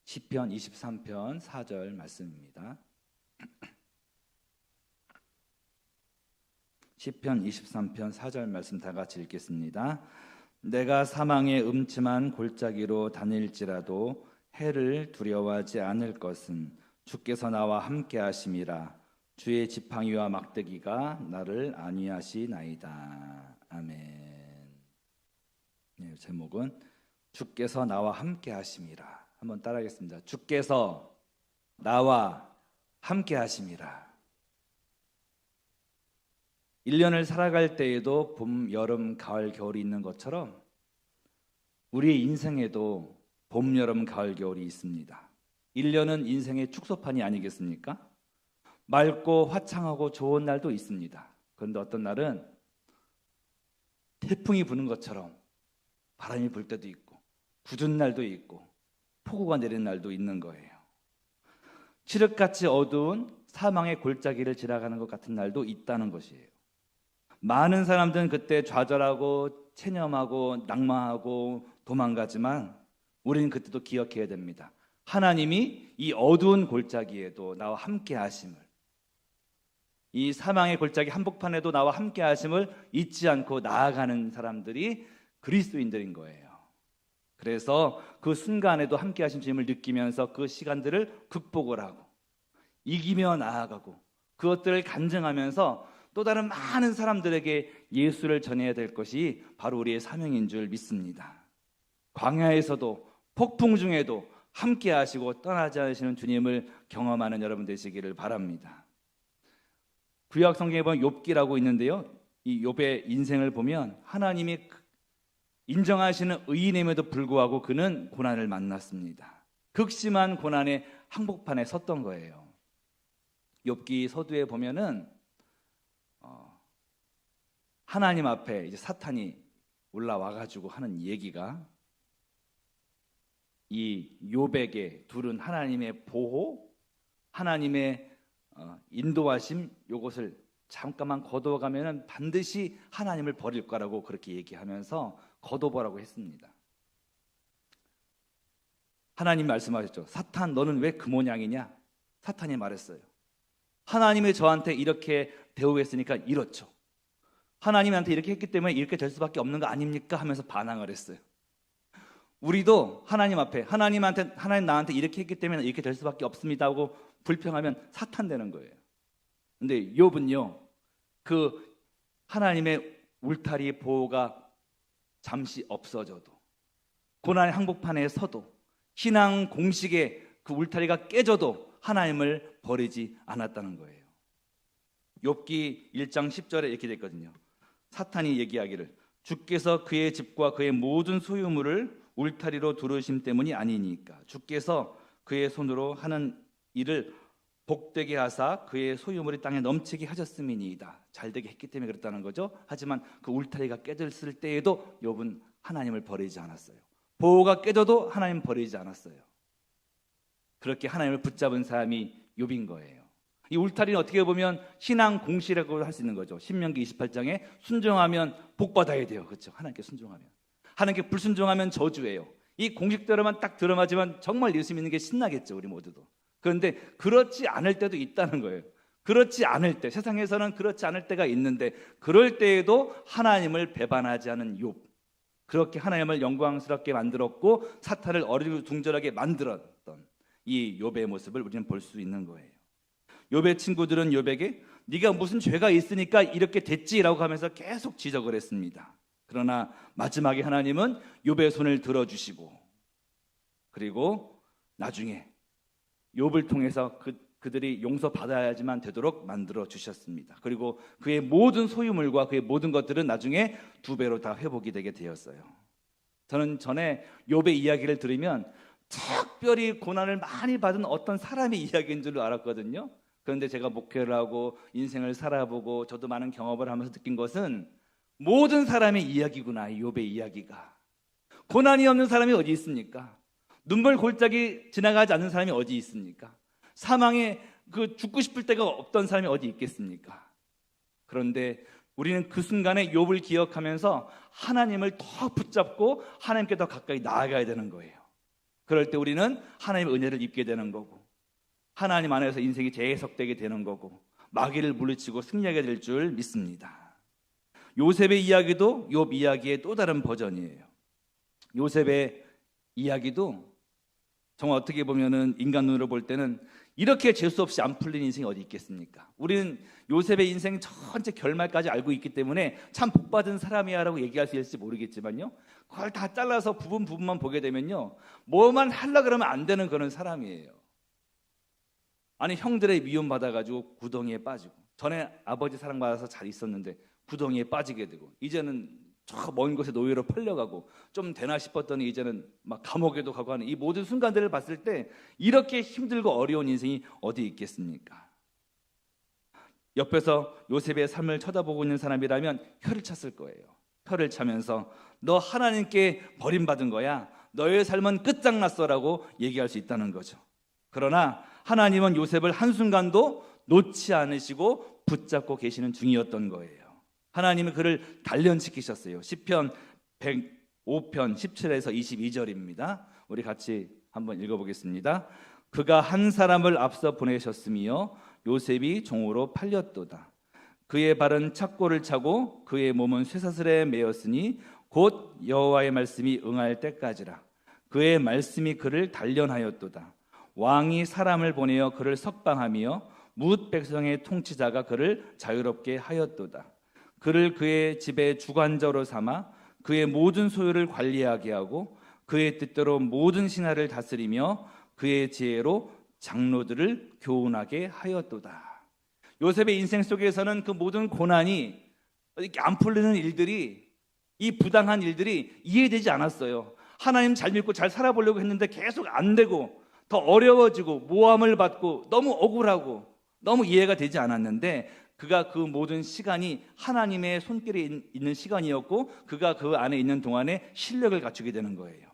시편 23편 4절 말씀입니다. 시편 23편 4절 말씀 다 같이 읽겠습니다. 내가 사망의 음침한 골짜기로 다닐지라도 해를 두려워하지 않을 것은 주께서 나와 함께 하심이라. 주의 지팡이와 막대기가 나를 안위하시나이다. 아멘. 네, 제목은 주께서 나와 함께 하심이라. 한번 따라하겠습니다. 주께서 나와 함께 하심이라. 1년을 살아갈 때에도 봄, 여름, 가을, 겨울이 있는 것처럼 우리의 인생에도 봄, 여름, 가을, 겨울이 있습니다. 1년은 인생의 축소판이 아니겠습니까? 맑고 화창하고 좋은 날도 있습니다. 그런데 어떤 날은 태풍이 부는 것처럼 바람이 불 때도 있고 굳은 날도 있고 폭우가 내리는 날도 있는 거예요. 칠흑같이 어두운 사망의 골짜기를 지나가는 것 같은 날도 있다는 것이에요. 많은 사람들은 그때 좌절하고 체념하고 낭망하고 도망가지만 우리는 그때도 기억해야 됩니다. 하나님이 이 어두운 골짜기에도 나와 함께 하심을, 이 사망의 골짜기 한복판에도 나와 함께 하심을 잊지 않고 나아가는 사람들이 그리스도인들인 거예요. 그래서 그 순간에도 함께 하신 주님을 느끼면서 그 시간들을 극복을 하고 이기며 나아가고 그것들을 간증하면서 또 다른 많은 사람들에게 예수를 전해야 될 것이 바로 우리의 사명인 줄 믿습니다. 광야에서도 폭풍 중에도 함께 하시고 떠나지 않으시는 주님을 경험하는 여러분 되시기를 바랍니다. 구약 성경에 보면 욥기라고 있는데요, 이 욥의 인생을 보면 하나님이 인정하시는 의인임에도 불구하고 그는 고난을 만났습니다. 극심한 고난의 한복판에 섰던 거예요. 욥기 서두에 보면은 하나님 앞에 이제 사탄이 올라와가지고 하는 얘기가, 이 욥에게 둘은 하나님의 보호, 하나님의 인도하심, 요것을 잠깐만 거둬가면은 반드시 하나님을 버릴 거라고 그렇게 얘기하면서 거둬보라고 했습니다. 하나님 말씀하셨죠. 사탄, 너는 왜 그 모양이냐? 사탄이 말했어요. 하나님이 저한테 이렇게 대우했으니까 이렇죠. 하나님한테 이렇게 했기 때문에 이렇게 될 수밖에 없는 거 아닙니까? 하면서 반항을 했어요. 우리도 하나님 앞에 하나님 나한테 이렇게 했기 때문에 이렇게 될 수밖에 없습니다 하고 불평하면 사탄 되는 거예요. 근데 욥은요, 그 하나님의 울타리 보호가 잠시 없어져도, 고난의 한복판에 서도, 신앙 공식에 그 울타리가 깨져도 하나님을 버리지 않았다는 거예요. 욥기 1장 10절에 이렇게 됐거든요. 사탄이 얘기하기를 주께서 그의 집과 그의 모든 소유물을 울타리로 두르심 때문이 아니니까 주께서 그의 손으로 하는 일을 복되게 하사 그의 소유물이 땅에 넘치게 하셨음이니이다. 잘되게 했기 때문에 그랬다는 거죠. 하지만 그 울타리가 깨졌을 때에도 욥은 하나님을 버리지 않았어요. 보호가 깨져도 하나님 버리지 않았어요. 그렇게 하나님을 붙잡은 사람이 욥인 거예요. 이 울타리는 어떻게 보면 신앙 공시라고 할 수 있는 거죠. 신명기 28장에 순종하면 복 받아야 돼요. 그렇죠? 하나님께 순종하면. 하나님께 불순종하면 저주예요. 이 공식대로만 딱 들어맞으면 정말 예수 믿는 게 신나겠죠, 우리 모두도. 그런데 그렇지 않을 때도 있다는 거예요. 그렇지 않을 때, 세상에서는 그렇지 않을 때가 있는데 그럴 때에도 하나님을 배반하지 않은 욥, 그렇게 하나님을 영광스럽게 만들었고 사탄을 어리둥절하게 만들었던 이 욥의 모습을 우리는 볼 수 있는 거예요. 욥의 친구들은 욥에게 네가 무슨 죄가 있으니까 이렇게 됐지라고 하면서 계속 지적을 했습니다. 그러나 마지막에 하나님은 욥의 손을 들어주시고, 그리고 나중에 욥을 통해서 그들이 용서받아야지만 되도록 만들어 주셨습니다. 그리고 그의 모든 소유물과 그의 모든 것들은 나중에 2배로 다 회복이 되게 되었어요. 저는 전에 욥의 이야기를 들으면 특별히 고난을 많이 받은 어떤 사람의 이야기인 줄 알았거든요. 그런데 제가 목회를 하고 인생을 살아보고 저도 많은 경험을 하면서 느낀 것은 모든 사람의 이야기구나. 욥의 이야기가. 고난이 없는 사람이 어디 있습니까? 눈물 골짜기 지나가지 않는 사람이 어디 있습니까? 사망에 죽고 싶을 때가 없던 사람이 어디 있겠습니까? 그런데 우리는 그 순간에 욥을 기억하면서 하나님을 더 붙잡고 하나님께 더 가까이 나아가야 되는 거예요. 그럴 때 우리는 하나님의 은혜를 입게 되는 거고, 하나님 안에서 인생이 재해석되게 되는 거고, 마귀를 물리치고 승리하게 될 줄 믿습니다. 요셉의 이야기도 욥 이야기의 또 다른 버전이에요. 요셉의 이야기도 정말 어떻게 보면은 인간 눈으로 볼 때는 이렇게 재수 없이 안 풀린 인생이 어디 있겠습니까? 우리는 요셉의 인생 전체 결말까지 알고 있기 때문에 참 복받은 사람이야라고 얘기할 수 있을지 모르겠지만요, 그걸 다 잘라서 부분만 보게 되면요, 뭐만 하려고 그러면 안 되는 그런 사람이에요. 아니, 형들의 미움 받아가지고 구덩이에 빠지고, 전에 아버지 사랑받아서 잘 있었는데 구덩이에 빠지게 되고, 이제는 저 먼 곳에 노예로 팔려가고, 좀 되나 싶었더니 이제는 막 감옥에도 가고 하는 이 모든 순간들을 봤을 때 이렇게 힘들고 어려운 인생이 어디 있겠습니까? 옆에서 요셉의 삶을 쳐다보고 있는 사람이라면 혀를 찼을 거예요. 혀를 차면서 너 하나님께 버림받은 거야, 너의 삶은 끝장났어라고 얘기할 수 있다는 거죠. 그러나 하나님은 요셉을 한순간도 놓지 않으시고 붙잡고 계시는 중이었던 거예요. 하나님은 그를 단련시키셨어요. 시편 105편 17에서 22절입니다. 우리 같이 한번 읽어보겠습니다. 그가 한 사람을 앞서 보내셨으며 요셉이 종으로 팔렸도다. 그의 발은 착고를 차고 그의 몸은 쇠사슬에 매였으니 곧 여호와의 말씀이 응할 때까지라. 그의 말씀이 그를 단련하였도다. 왕이 사람을 보내어 그를 석방하며 뭇 백성의 통치자가 그를 자유롭게 하였도다. 그를 그의 집의 주관자로 삼아 그의 모든 소유를 관리하게 하고 그의 뜻대로 모든 신하를 다스리며 그의 지혜로 장로들을 교훈하게 하였도다. 요셉의 인생 속에서는 그 모든 고난이, 이렇게 안 풀리는 일들이, 이 부당한 일들이 이해되지 않았어요. 하나님 잘 믿고 잘 살아보려고 했는데 계속 안 되고 더 어려워지고 모함을 받고 너무 억울하고 너무 이해가 되지 않았는데, 그가 그 모든 시간이 하나님의 손길에 있는 시간이었고 그가 그 안에 있는 동안에 실력을 갖추게 되는 거예요.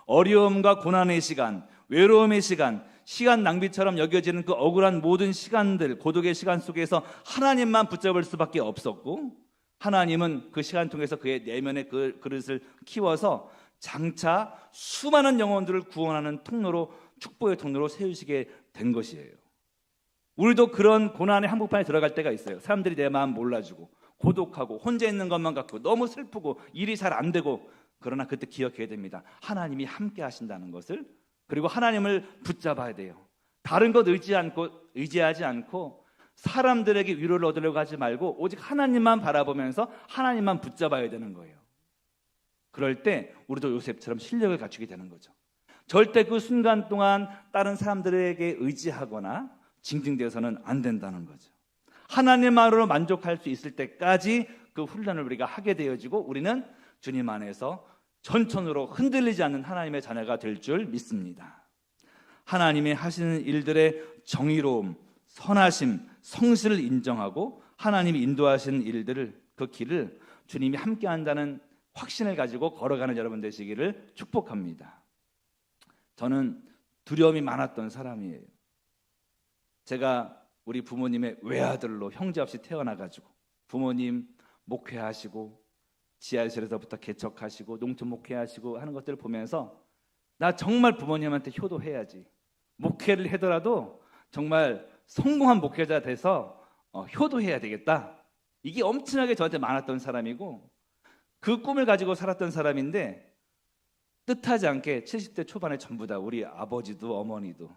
어려움과 고난의 시간, 외로움의 시간, 시간 낭비처럼 여겨지는 그 억울한 모든 시간들, 고독의 시간 속에서 하나님만 붙잡을 수밖에 없었고, 하나님은 그 시간 통해서 그의 내면의 그 그릇을 키워서 장차 수많은 영혼들을 구원하는 통로로, 축복의 통로로 세우시게 된 것이에요. 우리도 그런 고난의 한복판에 들어갈 때가 있어요. 사람들이 내 마음 몰라주고 고독하고 혼자 있는 것만 같고 너무 슬프고 일이 잘 안 되고, 그러나 그때 기억해야 됩니다. 하나님이 함께 하신다는 것을. 그리고 하나님을 붙잡아야 돼요. 다른 것 의지하지 않고 사람들에게 위로를 얻으려고 하지 말고 오직 하나님만 바라보면서 하나님만 붙잡아야 되는 거예요. 그럴 때 우리도 요셉처럼 실력을 갖추게 되는 거죠. 절대 그 순간 동안 다른 사람들에게 의지하거나 징징대어서는 안 된다는 거죠. 하나님만으로 만족할 수 있을 때까지 그 훈련을 우리가 하게 되어지고, 우리는 주님 안에서 전천으로 흔들리지 않는 하나님의 자녀가 될 줄 믿습니다. 하나님의 하시는 일들의 정의로움, 선하심, 성실을 인정하고 하나님이 인도하시는 일들을, 그 길을 주님이 함께 한다는 확신을 가지고 걸어가는 여러분 되시기를 축복합니다. 저는 두려움이 많았던 사람이에요. 제가 우리 부모님의 외아들로 형제 없이 태어나가지고 부모님 목회하시고 지하실에서부터 개척하시고 농촌 목회하시고 하는 것들을 보면서 나 정말 부모님한테 효도해야지, 목회를 하더라도 정말 성공한 목회자 돼서 효도해야 되겠다, 이게 엄청나게 저한테 많았던 사람이고 그 꿈을 가지고 살았던 사람인데, 뜻하지 않게 70대 초반에 전부 다 우리 아버지도 어머니도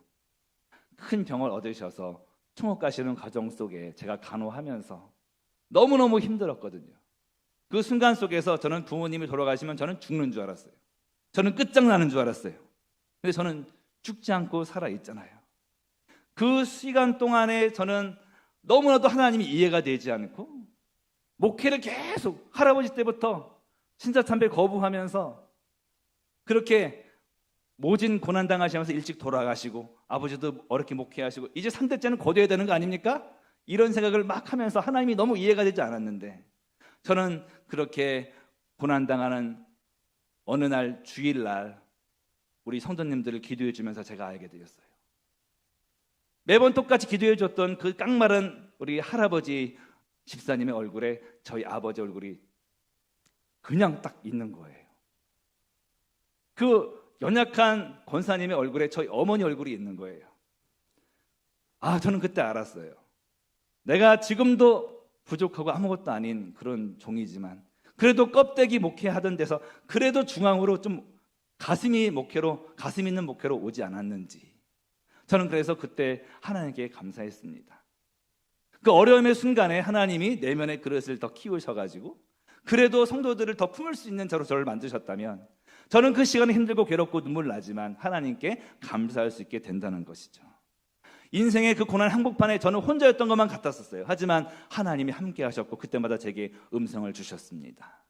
큰 병을 얻으셔서 통역 가시는 과정 속에 제가 간호하면서 너무너무 힘들었거든요. 그 순간 속에서 저는 부모님이 돌아가시면 저는 죽는 줄 알았어요. 저는 끝장나는 줄 알았어요. 근데 저는 죽지 않고 살아있잖아요. 그 시간 동안에 저는 너무나도 하나님이 이해가 되지 않고 목회를 계속 할아버지 때부터 신자참배 거부하면서 그렇게 모진 고난당하시면서 일찍 돌아가시고 아버지도 어렵게 목회하시고 이제 3대째는 거둬야 되는 거 아닙니까? 이런 생각을 막 하면서 하나님이 너무 이해가 되지 않았는데, 저는 그렇게 고난당하는 어느 날 주일날 우리 성도님들을 기도해 주면서 제가 알게 되었어요. 매번 똑같이 기도해 줬던 그 깡마른 우리 할아버지 집사님의 얼굴에 저희 아버지 얼굴이 그냥 딱 있는 거예요. 그 연약한 권사님의 얼굴에 저희 어머니 얼굴이 있는 거예요. 저는 그때 알았어요. 내가 지금도 부족하고 아무것도 아닌 그런 종이지만 그래도 껍데기 목회하던 데서 그래도 중앙으로 좀 가슴 있는 목회로 오지 않았는지, 저는 그래서 그때 하나님께 감사했습니다. 그 어려움의 순간에 하나님이 내면의 그릇을 더 키우셔가지고 그래도 성도들을 더 품을 수 있는 자로 저를 만드셨다면, 저는 그 시간에 힘들고 괴롭고 눈물 나지만 하나님께 감사할 수 있게 된다는 것이죠. 인생의 그 고난 한복판에 저는 혼자였던 것만 같았었어요. 하지만 하나님이 함께 하셨고 그때마다 제게 음성을 주셨습니다.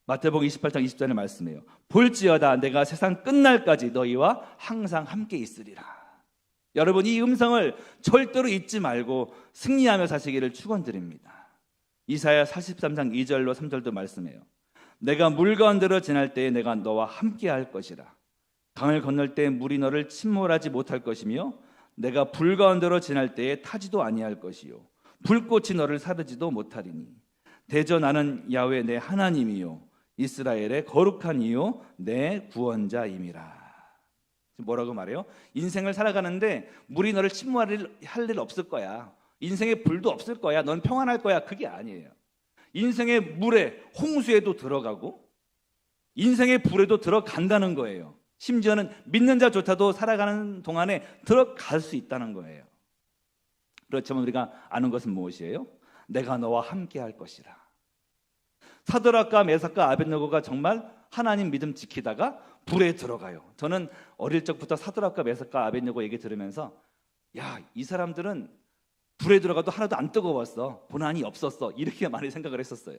마태복음 28장 20절의 말씀이에요. 볼지어다 내가 세상 끝날까지 너희와 항상 함께 있으리라. 여러분, 이 음성을 절대로 잊지 말고 승리하며 사시기를 축원드립니다. 이사야 43장 2절로 3절도 말씀해요. 내가 물 가운데로 지날 때에 내가 너와 함께 할 것이라. 강을 건널 때 물이 너를 침몰하지 못할 것이며 내가 불 가운데로 지날 때에 타지도 아니할 것이요 불꽃이 너를 사르지도 못하리니 대저 나는 야훼 내 하나님이요 이스라엘의 거룩한 이요 내 구원자임이라. 뭐라고 말해요? 인생을 살아가는데 물이 너를 침몰할 일 없을 거야. 인생에 불도 없을 거야. 넌 평안할 거야. 그게 아니에요. 인생의 물에 홍수에도 들어가고 인생의 불에도 들어간다는 거예요. 심지어는 믿는 자조차도 살아가는 동안에 들어갈 수 있다는 거예요. 그렇지만 우리가 아는 것은 무엇이에요? 내가 너와 함께 할 것이라. 사드락과 메삭과 아벳느고가 정말 하나님 믿음 지키다가 불에 들어가요. 저는 어릴 적부터 사드락과 메삭과 아벳느고 얘기 들으면서 이 사람들은 불에 들어가도 하나도 안 뜨거웠어. 고난이 없었어. 이렇게 많이 생각을 했었어요.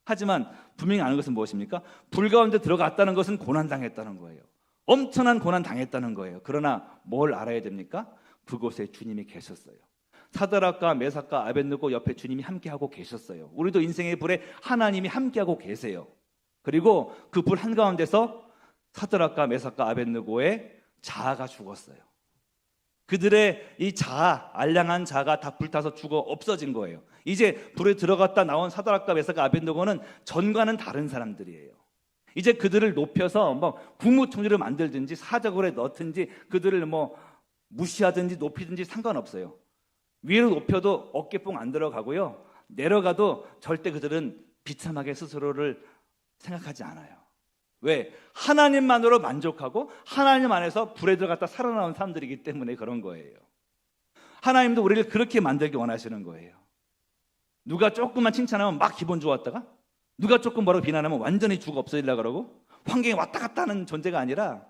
하지만 분명히 아는 것은 무엇입니까? 불 가운데 들어갔다는 것은 고난당했다는 거예요. 엄청난 고난 당했다는 거예요. 그러나 뭘 알아야 됩니까? 그곳에 주님이 계셨어요. 사드락과 메삭과 아벳느고 옆에 주님이 함께하고 계셨어요. 우리도 인생의 불에 하나님이 함께하고 계세요. 그리고 그 불 한가운데서 사드락과 메삭과 아벳느고의 자아가 죽었어요. 그들의 이 자아, 알량한 자아가 다 불타서 죽어 없어진 거예요. 이제 불에 들어갔다 나온 사드락과 메삭과 아벳느고는 전과는 다른 사람들이에요. 이제 그들을 높여서 국무총리를 만들든지 사자굴에 넣든지 그들을 무시하든지 높이든지 상관없어요. 위로 높여도 어깨뽕 안 들어가고요. 내려가도 절대 그들은 비참하게 스스로를 생각하지 않아요. 왜? 하나님만으로 만족하고 하나님 안에서 불에 들어갔다 살아나온 사람들이기 때문에 그런 거예요. 하나님도 우리를 그렇게 만들기 원하시는 거예요. 누가 조금만 칭찬하면 막 기분 좋았다가 누가 조금 뭐라고 비난하면 완전히 죽어 없어지려고 그러고 환경이 왔다 갔다 하는 존재가 아니라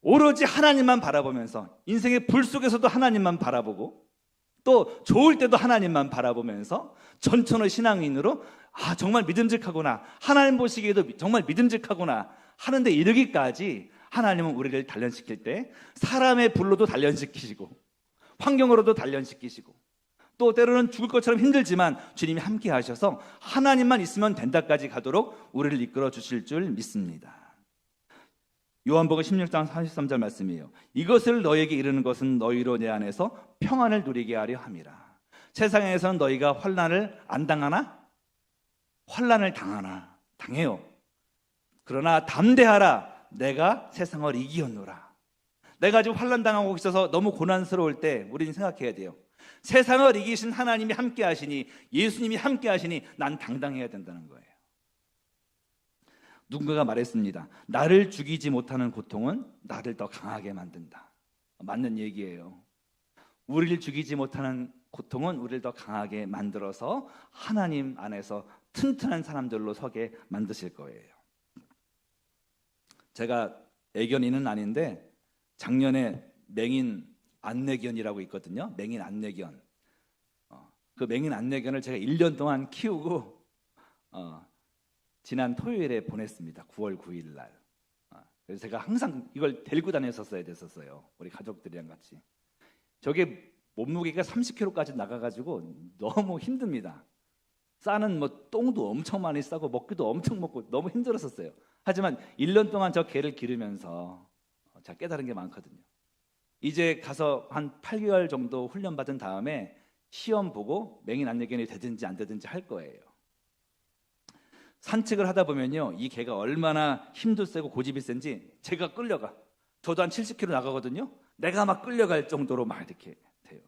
오로지 하나님만 바라보면서 인생의 불 속에서도 하나님만 바라보고 또 좋을 때도 하나님만 바라보면서 전천후 신앙인으로 정말 믿음직하구나, 하나님 보시기에도 정말 믿음직하구나 하는데 이르기까지 하나님은 우리를 단련시킬 때 사람의 불로도 단련시키시고 환경으로도 단련시키시고 또 때로는 죽을 것처럼 힘들지만 주님이 함께 하셔서 하나님만 있으면 된다까지 가도록 우리를 이끌어 주실 줄 믿습니다. 요한복음 16장 43절 말씀이에요. 이것을 너에게 이르는 것은 너희로 내 안에서 평안을 누리게 하려 함이라. 세상에서는 너희가 환난을 안 당하나? 환난을 당해요. 그러나 담대하라. 내가 세상을 이기었노라. 내가 지금 환난 당하고 있어서 너무 고난스러울 때 우리는 생각해야 돼요. 세상을 이기신 하나님이 함께 하시니, 예수님이 함께 하시니 난 당당해야 된다는 거예요. 누군가가 말했습니다. 나를 죽이지 못하는 고통은 나를 더 강하게 만든다. 맞는 얘기예요. 우리를 죽이지 못하는 고통은 우리를 더 강하게 만들어서 하나님 안에서 튼튼한 사람들로 서게 만드실 거예요. 제가 애견인은 아닌데 작년에 맹인 안내견이라고 있거든요. 맹인 안내견. 그 맹인 안내견을 제가 1년 동안 키우고 지난 토요일에 보냈습니다. 9월 9일 날. 그래서 제가 항상 이걸 데리고 다녔었어야 됐었어요. 우리 가족들이랑 같이. 저게 몸무게가 30kg까지 나가가지고 너무 힘듭니다. 싸는 똥도 엄청 많이 싸고 먹기도 엄청 먹고 너무 힘들었었어요. 하지만 1년 동안 저 개를 기르면서 제가 깨달은 게 많거든요. 이제 가서 한 8개월 정도 훈련 받은 다음에 시험 보고 맹인 안내견이 되든지 안 되든지 할 거예요. 산책을 하다 보면요, 이 개가 얼마나 힘도 세고 고집이 센지 제가 끌려가. 저도 한 70km 나가거든요. 내가 막 끌려갈 정도로 막 이렇게 돼요.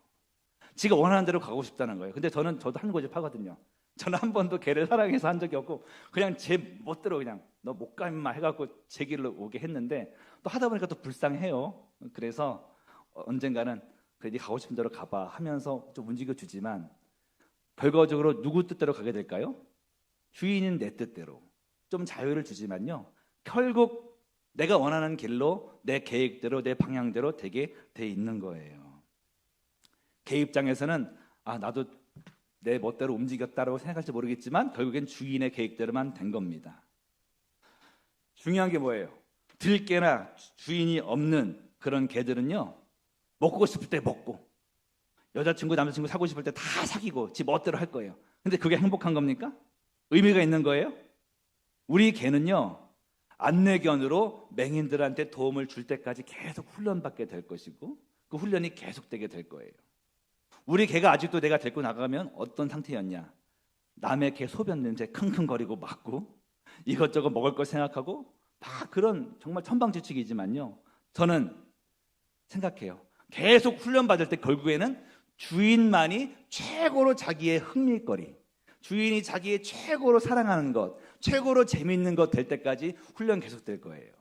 지가 원하는 대로 가고 싶다는 거예요. 근데 저도 한 고집하거든요. 저는 한 번도 개를 사랑해서 한 적이 없고 그냥 제 멋대로 그냥 너 못 가 임마 해갖고 제 길로 오게 했는데, 또 하다 보니까 또 불쌍해요. 그래서 언젠가는 그래 네 가고 싶은 대로 가봐 하면서 좀 움직여주지만, 결과적으로 누구 뜻대로 가게 될까요? 주인인 내 뜻대로. 좀 자유를 주지만요, 결국 내가 원하는 길로 내 계획대로 내 방향대로 되게 돼 있는 거예요. 개 입장에서는 나도 내 멋대로 움직였다고 생각할지 모르겠지만 결국엔 주인의 계획대로만 된 겁니다. 중요한 게 뭐예요? 들개나 주인이 없는 그런 개들은요, 먹고 싶을 때 먹고, 여자친구 남자친구 사고 싶을 때 다 사귀고 지 멋대로 할 거예요. 근데 그게 행복한 겁니까? 의미가 있는 거예요? 우리 개는요, 안내견으로 맹인들한테 도움을 줄 때까지 계속 훈련받게 될 것이고, 그 훈련이 계속되게 될 거예요. 우리 개가 아직도 내가 데리고 나가면 어떤 상태였냐? 남의 개 소변 냄새 킁킁거리고 맡고 이것저것 먹을 걸 생각하고 막 그런 정말 천방지축이지만요, 저는 생각해요. 계속 훈련받을 때 결국에는 주인만이 최고로 자기의 흥미거리, 주인이 자기의 최고로 사랑하는 것, 최고로 재미있는 것 될 때까지 훈련 계속될 거예요.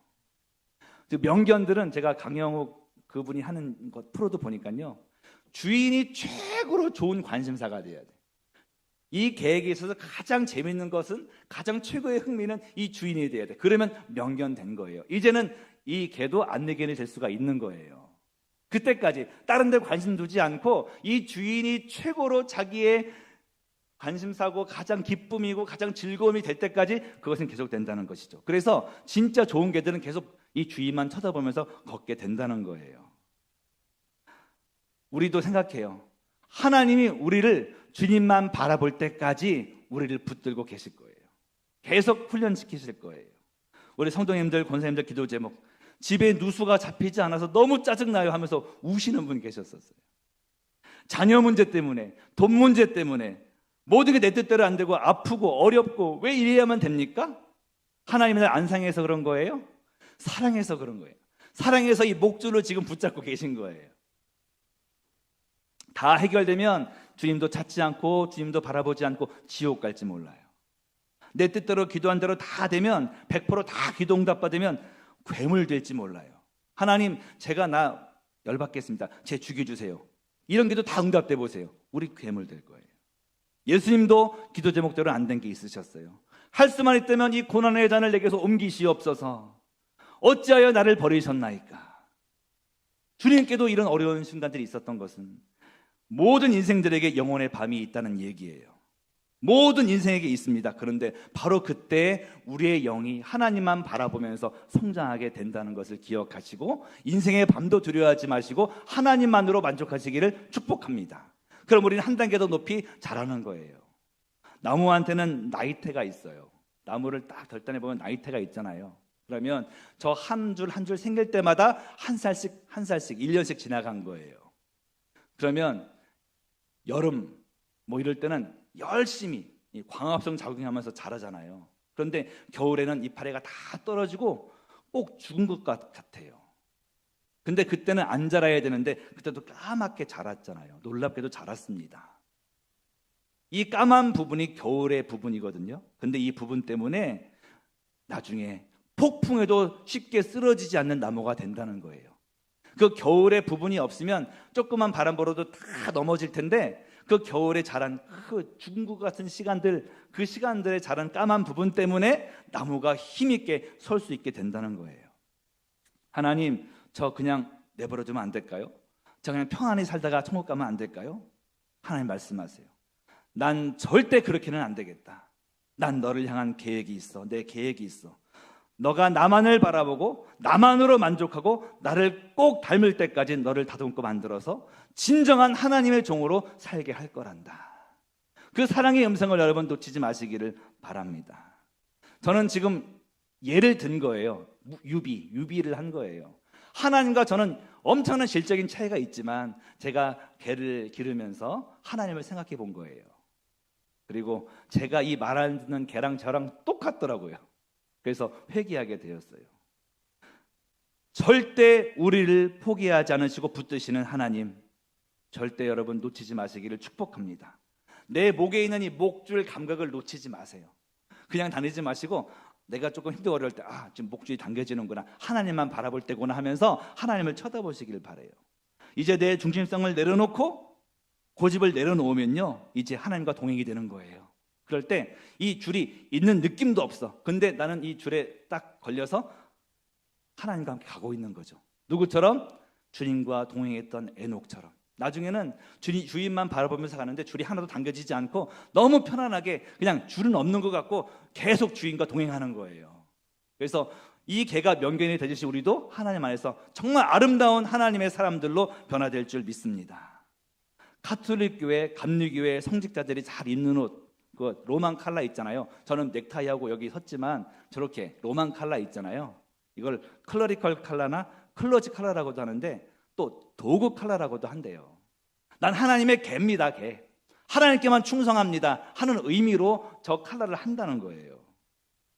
명견들은 제가 강영욱 그분이 하는 것 프로도 보니까요, 주인이 최고로 좋은 관심사가 돼야 돼. 이 개에게 있어서 가장 재밌는 것은, 가장 최고의 흥미는 이 주인이 돼야 돼. 그러면 명견 된 거예요. 이제는 이 개도 안내견이 될 수가 있는 거예요. 그때까지 다른 데 관심 두지 않고 이 주인이 최고로 자기의 관심사고 가장 기쁨이고 가장 즐거움이 될 때까지 그것은 계속 된다는 것이죠. 그래서 진짜 좋은 개들은 계속 이 주인만 쳐다보면서 걷게 된다는 거예요. 우리도 생각해요. 하나님이 우리를 주님만 바라볼 때까지 우리를 붙들고 계실 거예요. 계속 훈련시키실 거예요. 우리 성도님들, 권사님들 기도 제목, 집에 누수가 잡히지 않아서 너무 짜증나요 하면서 우시는 분 계셨었어요. 자녀 문제 때문에, 돈 문제 때문에 모든 게 내 뜻대로 안 되고 아프고 어렵고 왜 이래야만 됩니까? 하나님을 안 사랑해서 그런 거예요? 사랑해서 그런 거예요. 사랑해서 이 목줄을 지금 붙잡고 계신 거예요. 다 해결되면 주님도 찾지 않고 주님도 바라보지 않고 지옥 갈지 몰라요. 내 뜻대로 기도한 대로 다 되면 100%다 기도 응답받으면 괴물 될지 몰라요. 하나님, 제가 나 열받겠습니다. 제 죽여주세요. 이런 기도 다 응답돼 보세요. 우리 괴물 될 거예요. 예수님도 기도 제목대로 안 된 게 있으셨어요. 할 수만 있다면 이 고난의 잔을 내게서 옮기시옵소서. 어찌하여 나를 버리셨나이까. 주님께도 이런 어려운 순간들이 있었던 것은 모든 인생들에게 영혼의 밤이 있다는 얘기예요. 모든 인생에게 있습니다. 그런데 바로 그때 우리의 영이 하나님만 바라보면서 성장하게 된다는 것을 기억하시고 인생의 밤도 두려워하지 마시고 하나님만으로 만족하시기를 축복합니다. 그럼 우리는 한 단계 더 높이 자라는 거예요. 나무한테는 나이테가 있어요. 나무를 딱 덜단해 보면 나이테가 있잖아요. 그러면 저 한 줄 한 줄 생길 때마다 한 살씩 1년씩 지나간 거예요. 그러면 여름 뭐 이럴 때는 열심히 광합성 작용하면서 자라잖아요. 그런데 겨울에는 이파리가 다 떨어지고 꼭 죽은 것 같아요. 근데 그때는 안 자라야 되는데 그때도 까맣게 자랐잖아요. 놀랍게도 자랐습니다. 이 까만 부분이 겨울의 부분이거든요. 근데 이 부분 때문에 나중에 폭풍에도 쉽게 쓰러지지 않는 나무가 된다는 거예요. 그 겨울의 부분이 없으면 조그만 바람 불어도 다 넘어질 텐데, 그 겨울에 자란 그 죽은 것 같은 시간들, 그 시간들에 자란 까만 부분 때문에 나무가 힘있게 설 수 있게 된다는 거예요. 하나님, 저 그냥 내버려 두면 안 될까요? 저 그냥 평안히 살다가 천국 가면 안 될까요? 하나님 말씀하세요. 난 절대 그렇게는 안 되겠다. 난 너를 향한 계획이 있어. 내 계획이 있어. 너가 나만을 바라보고 나만으로 만족하고 나를 꼭 닮을 때까지 너를 다듬고 만들어서 진정한 하나님의 종으로 살게 할 거란다. 그 사랑의 음성을 여러분 놓치지 마시기를 바랍니다. 저는 지금 예를 든 거예요. 유비를 한 거예요. 하나님과 저는 엄청난 질적인 차이가 있지만 제가 개를 기르면서 하나님을 생각해 본 거예요. 그리고 제가 이 말하는 걔랑 저랑 똑같더라고요. 그래서 회개하게 되었어요. 절대 우리를 포기하지 않으시고 붙드시는 하나님, 절대 여러분 놓치지 마시기를 축복합니다. 내 목에 있는 이 목줄 감각을 놓치지 마세요. 그냥 다니지 마시고 내가 조금 힘들고 어려울 때 지금 목줄이 당겨지는구나, 하나님만 바라볼 때구나 하면서 하나님을 쳐다보시길 바라요. 이제 내 중심성을 내려놓고 고집을 내려놓으면요, 이제 하나님과 동행이 되는 거예요. 그럴 때 이 줄이 있는 느낌도 없어. 근데 나는 이 줄에 딱 걸려서 하나님과 함께 가고 있는 거죠. 누구처럼? 주님과 동행했던 에녹처럼. 나중에는 주인만 바라보면서 가는데 줄이 하나도 당겨지지 않고 너무 편안하게 그냥 줄은 없는 것 같고 계속 주인과 동행하는 거예요. 그래서 이 개가 명견이 되듯이 우리도 하나님 안에서 정말 아름다운 하나님의 사람들로 변화될 줄 믿습니다. 가톨릭 교회, 감리교회 성직자들이 잘 입는 옷, 그 로만 칼라 있잖아요. 저는 넥타이하고 여기 섰지만 저렇게 로만 칼라 있잖아요. 이걸 클러리컬 칼라나 클러지 칼라라고도 하는데 또 도구 칼라라고도 한대요. 난 하나님의 개입니다, 개. 하나님께만 충성합니다 하는 의미로 저 칼라를 한다는 거예요.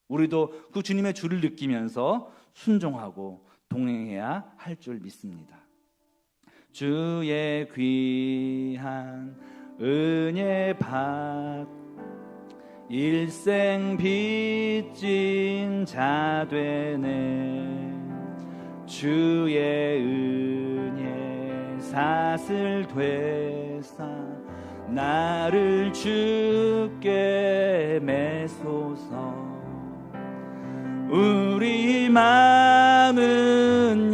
우리도 그 주님의 줄을 느끼면서 순종하고 동행해야 할 줄 믿습니다. 주의 귀한 은혜 받 일생 빚진 자 되네. 주의 은혜 사슬 되사 나를 주께 매소서. 우리 마음은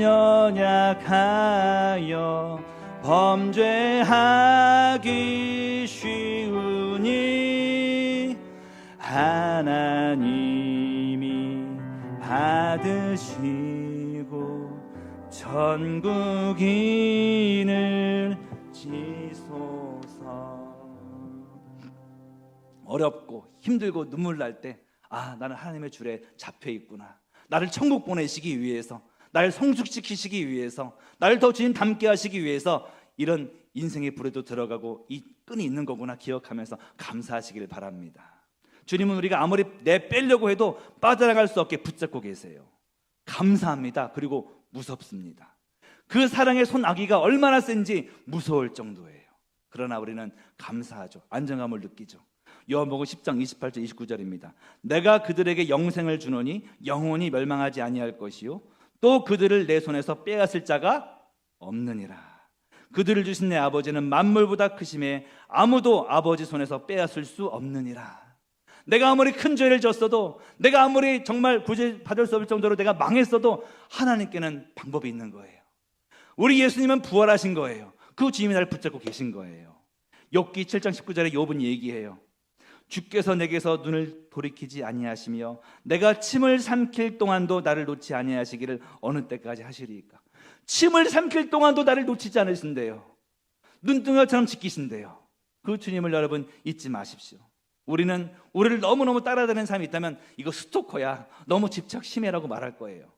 연약하여 범죄하기 쉬우니 하나님이 받으시고 천국인을 지소서. 어렵고 힘들고 눈물 날 때 나는 하나님의 줄에 잡혀 있구나. 나를 천국 보내시기 위해서, 나를 성숙시키시기 위해서, 나를 더 주님 닮게 하시기 위해서 이런 인생의 불에도 들어가고 이 끈이 있는 거구나 기억하면서 감사하시길 바랍니다. 주님은 우리가 아무리 내빼려고 해도 빠져나갈 수 없게 붙잡고 계세요. 감사합니다. 그리고 무섭습니다. 그 사랑의 손아귀가 얼마나 센지 무서울 정도예요. 그러나 우리는 감사하죠. 안정감을 느끼죠. 요한복음 10장 28절 29절입니다. 내가 그들에게 영생을 주노니 영원히 멸망하지 아니할 것이요 또 그들을 내 손에서 빼앗을 자가 없느니라. 그들을 주신 내 아버지는 만물보다 크심에 아무도 아버지 손에서 빼앗을 수 없느니라. 내가 아무리 큰 죄를 졌어도, 내가 아무리 정말 구제받을 수 없을 정도로 내가 망했어도 하나님께는 방법이 있는 거예요. 우리 예수님은 부활하신 거예요. 그 주님이 나를 붙잡고 계신 거예요. 욥기 7장 19절에 욥은 얘기해요. 주께서 내게서 눈을 돌이키지 아니하시며 내가 침을 삼킬 동안도 나를 놓지 아니하시기를 어느 때까지 하시리이까. 침을 삼킬 동안도 나를 놓치지 않으신대요. 눈등어처럼 지키신대요. 그 주님을 여러분 잊지 마십시오. 우리는 우리를 너무너무 따라다니는 사람이 있다면 이거 스토커야, 너무 집착 심해라고 말할 거예요.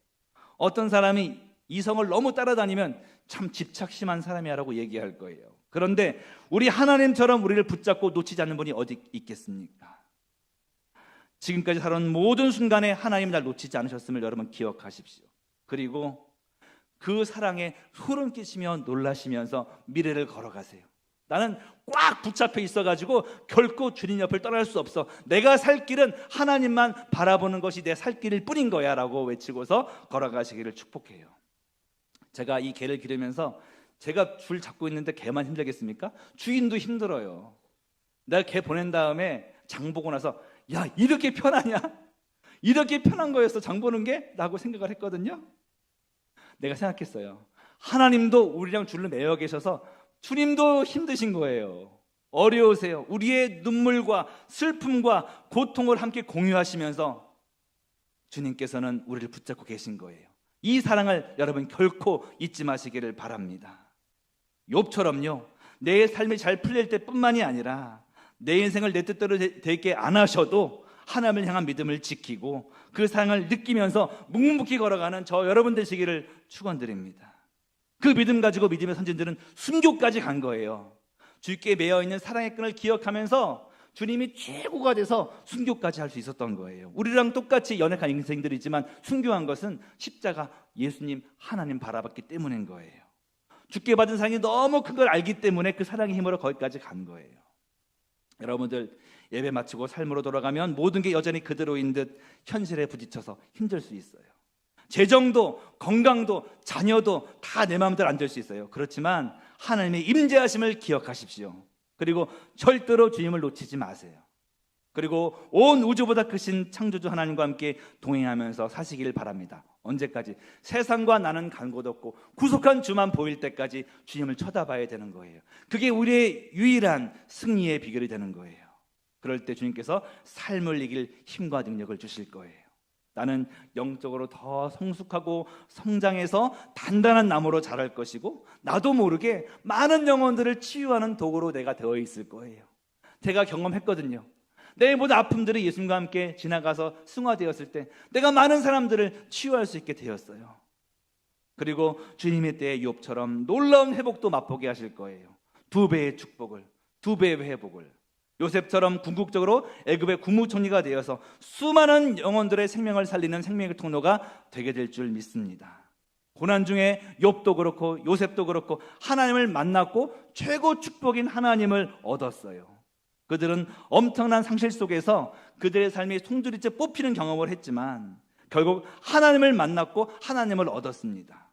어떤 사람이 이성을 너무 따라다니면 참 집착 심한 사람이야 라고 얘기할 거예요. 그런데 우리 하나님처럼 우리를 붙잡고 놓치지 않는 분이 어디 있겠습니까? 지금까지 살아온 모든 순간에 하나님 날 놓치지 않으셨음을 여러분 기억하십시오. 그리고 그 사랑에 소름 끼치며 놀라시면서 미래를 걸어가세요. 나는 꽉 붙잡혀 있어가지고 결코 주님 옆을 떠날 수 없어. 내가 살 길은 하나님만 바라보는 것이 내 살 길일 뿐인 거야 라고 외치고서 걸어가시기를 축복해요. 제가 이 개를 기르면서 제가 줄 잡고 있는데 개만 힘들겠습니까? 주인도 힘들어요. 내가 개 보낸 다음에 장 보고 나서 야, 이렇게 편하냐? 이렇게 편한 거였어 장 보는 게? 라고 생각을 했거든요. 내가 생각했어요. 하나님도 우리랑 줄을 매여 계셔서 주님도 힘드신 거예요. 어려우세요. 우리의 눈물과 슬픔과 고통을 함께 공유하시면서 주님께서는 우리를 붙잡고 계신 거예요. 이 사랑을 여러분 결코 잊지 마시기를 바랍니다. 욥처럼요, 내 삶이 잘 풀릴 때뿐만이 아니라 내 인생을 내 뜻대로 되게 안 하셔도 하나님을 향한 믿음을 지키고 그 사랑을 느끼면서 묵묵히 걸어가는 저 여러분 되시기를 축원드립니다. 그 믿음 가지고 믿음의 선진들은 순교까지 간 거예요. 주께 매어 있는 사랑의 끈을 기억하면서 주님이 최고가 돼서 순교까지 할 수 있었던 거예요. 우리랑 똑같이 연약한 인생들이지만 순교한 것은 십자가 예수님 하나님 바라봤기 때문인 거예요. 죽게 받은 사랑이 너무 큰 걸 알기 때문에 그 사랑의 힘으로 거기까지 간 거예요. 여러분들 예배 마치고 삶으로 돌아가면 모든 게 여전히 그대로인 듯 현실에 부딪혀서 힘들 수 있어요. 재정도 건강도 자녀도 다 내 마음대로 안 될 수 있어요. 그렇지만 하나님의 임재하심을 기억하십시오. 그리고 절대로 주님을 놓치지 마세요. 그리고 온 우주보다 크신 창조주 하나님과 함께 동행하면서 사시길 바랍니다. 언제까지? 세상과 나는 간 곳 없고 구속한 주만 보일 때까지 주님을 쳐다봐야 되는 거예요. 그게 우리의 유일한 승리의 비결이 되는 거예요. 그럴 때 주님께서 삶을 이길 힘과 능력을 주실 거예요. 나는 영적으로 더 성숙하고 성장해서 단단한 나무로 자랄 것이고 나도 모르게 많은 영혼들을 치유하는 도구로 내가 되어 있을 거예요. 제가 경험했거든요. 내 모든 아픔들이 예수님과 함께 지나가서 승화되었을 때 내가 많은 사람들을 치유할 수 있게 되었어요. 그리고 주님의 때의 욥처럼 놀라운 회복도 맛보게 하실 거예요. 2배의 축복을, 2배의 회복을. 요셉처럼 궁극적으로 애굽의 국무총리가 되어서 수많은 영혼들의 생명을 살리는 생명의 통로가 되게 될 줄 믿습니다. 고난 중에 욥도 그렇고 요셉도 그렇고 하나님을 만났고 최고 축복인 하나님을 얻었어요. 그들은 엄청난 상실 속에서 그들의 삶이 송두리째 뽑히는 경험을 했지만 결국 하나님을 만났고 하나님을 얻었습니다.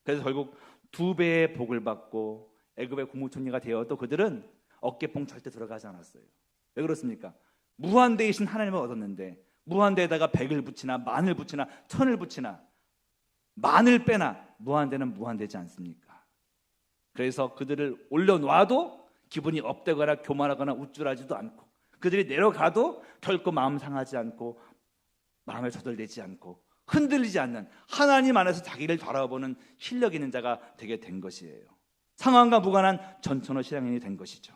그래서 결국 2배의 복을 받고 애굽의 국무총리가 되어도 그들은 어깨뽕 절대 들어가지 않았어요. 왜 그렇습니까? 무한대이신 하나님을 얻었는데 무한대에다가 100을 붙이나 만을 붙이나 1000을 붙이나 만을 빼나 무한대는 무한대지 않습니까? 그래서 그들을 올려놔도 기분이 업되거나 교만하거나 우쭐하지도 않고 그들이 내려가도 결코 마음 상하지 않고 마음을 저들대지 않고 흔들리지 않는 하나님 안에서 자기를 바라보는 실력 있는 자가 되게 된 것이에요. 상황과 무관한 전천후 신앙인이 된 것이죠.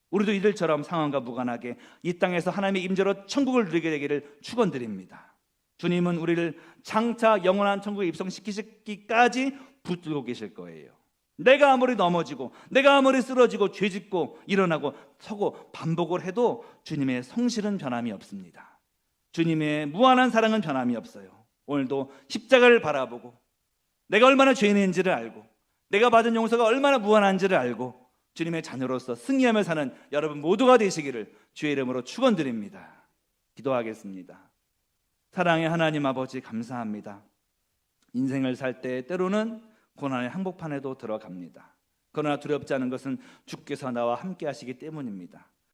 우리도 이들처럼 상황과 무관하게 이 땅에서 하나님의 임재로 천국을 누리게 되기를 축원드립니다. 주님은 우리를 장차 영원한 천국에 입성시키기까지 붙들고 계실 거예요. 내가 아무리 넘어지고 내가 아무리 쓰러지고 죄짓고 일어나고 서고 반복을 해도 주님의 성실은 변함이 없습니다. 주님의 무한한 사랑은 변함이 없어요. 오늘도 십자가를 바라보고 내가 얼마나 죄인인지를 알고 내가 받은 용서가 얼마나 무한한지를 알고 주님의 자녀로서 승리하며 사는 여러분 모두가 되시기를 주의 이름으로 축원드립니다. 기도하겠습니다. 사랑의 하나님 아버지 감사합니다. 인생을 살 때 때로는 고난의 한복판에도 들어갑니다. 그러나 두렵지 않은 것은 주께서 나와 함께 하시기 때문입니다.